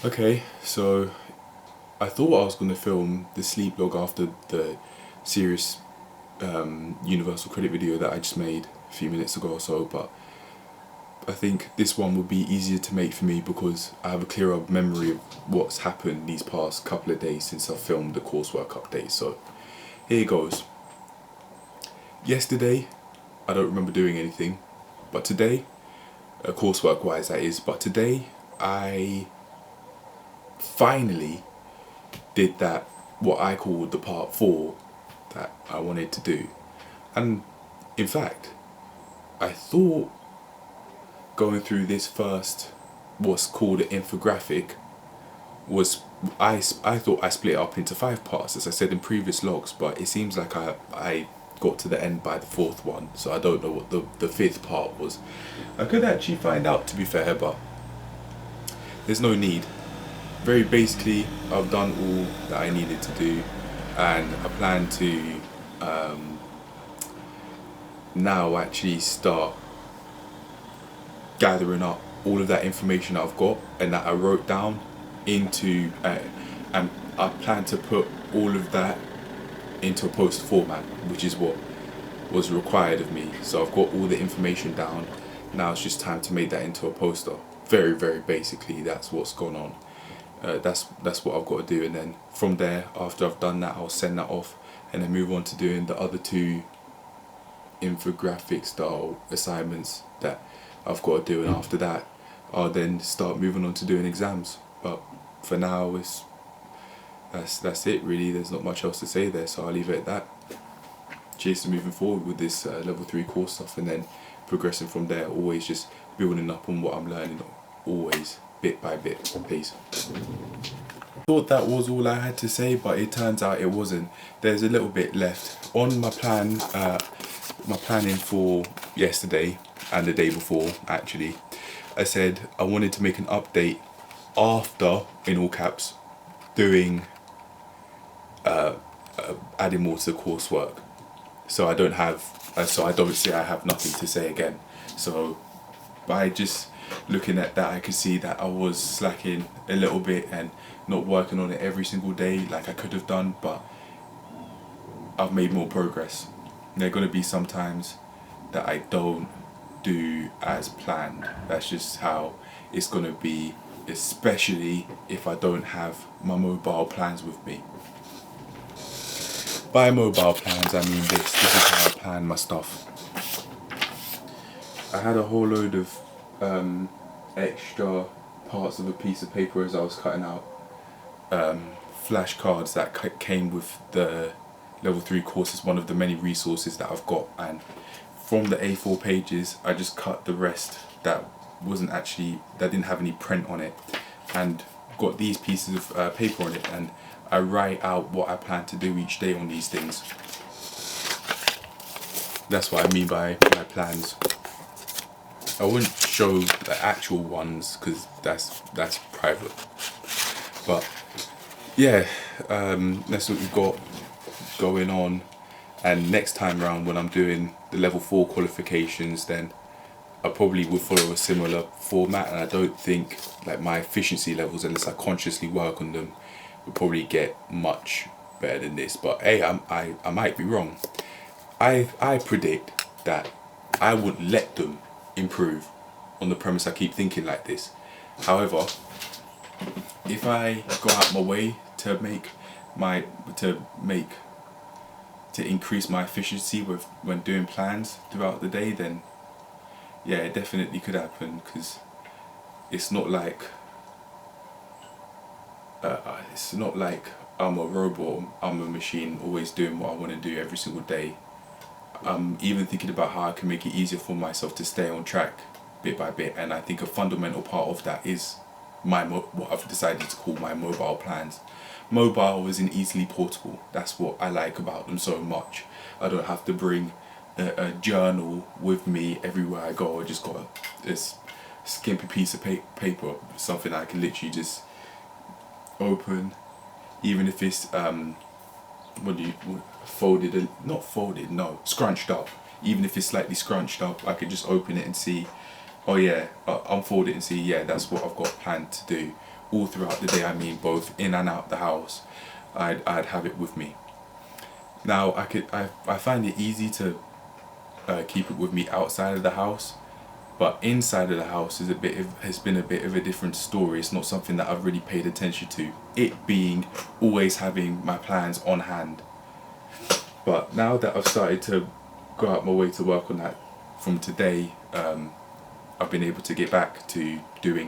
Okay, so I thought I was going to film the sleep log after the serious universal credit video that I just made a few minutes ago or so, but I think this one would be easier to make for me because I have a clearer memory of what's happened these past couple of days since I filmed the coursework update. So here goes. Yesterday, I don't remember doing anything, but today, coursework wise that is, but today I finally did that, what I called the part 4 that I wanted to do. And in fact, I thought going through this first, what's called an infographic, was I thought I split it up into 5 parts as I said in previous logs, but it seems like I got to the end by the 4th one, so I don't know what the 5th part was. I could actually find out, to be fair, but there's no need. Very basically, I've done all that I needed to do, and I plan to now actually start gathering up all of that information I've got and that I wrote down into, and I plan to put all of that into a poster format, which is what was required of me. So I've got all the information down. Now it's just time to make that into a poster. Very basically, that's what's gone on. That's what I've got to do, and then from there, after I've done that, I'll send that off and then move on to doing the other 2 infographic style assignments that I've got to do, and after that I'll then start moving on to doing exams. But for now, that's it really. There's not much else to say there, so I'll leave it at that. Cheers to moving forward with this level 3 course stuff, and then progressing from there, always just building up on what I'm learning, always bit by bit. Peace. Thought that was all I had to say, but it turns out it wasn't. There's a little bit left on my plan. My planning for yesterday and the day before, actually, I said I wanted to make an update after, in all caps, doing adding more to the coursework, so I don't say I have nothing to say again. So by just looking at that, I could see that I was slacking a little bit and not working on it every single day like I could have done, but I've made more progress. There are going to be some times that I don't do as planned. That's just how it's going to be, especially if I don't have my mobile plans with me. By mobile plans, I mean this is how I plan my stuff. I had a whole load of extra parts of a piece of paper as I was cutting out flashcards that came with the level 3 course as one of the many resources that I've got, and from the A4 pages I just cut the rest that didn't have any print on it, and got these pieces of paper on it, and I write out what I plan to do each day on these things. That's what I mean by my plans. I wouldn't show the actual ones because that's private, but yeah, that's what we've got going on. And next time around, when I'm doing the level 4 qualifications, then I probably would follow a similar format, and I don't think like my efficiency levels, unless I consciously work on them, will probably get much better than this. But hey, I might be wrong. I predict that I would let them improve on the premise I keep thinking like this. However, if I go out my way to increase my efficiency when doing plans throughout the day, then yeah, it definitely could happen, because it's not like I'm a robot, I'm a machine always doing what I want to do every single day. I'm even thinking about how I can make it easier for myself to stay on track bit by bit, and I think a fundamental part of that is what I've decided to call my mobile plans. Mobile is easily portable. That's what I like about them so much. I don't have to bring a journal with me everywhere I go. I just got this skimpy piece of paper, something I can literally just open, even if it's scrunched up. Even if it's slightly scrunched up, I could just open it and see, oh yeah, unfold it and see, yeah, that's what I've got planned to do all throughout the day, I mean both in and out the house, I'd have it with me. Now I find it easy to keep it with me outside of the house, but inside of the house has been a bit of a different story. It's not something that I've really paid attention to, it being always having my plans on hand. But now that I've started to go out my way to work on that from today, I've been able to get back to doing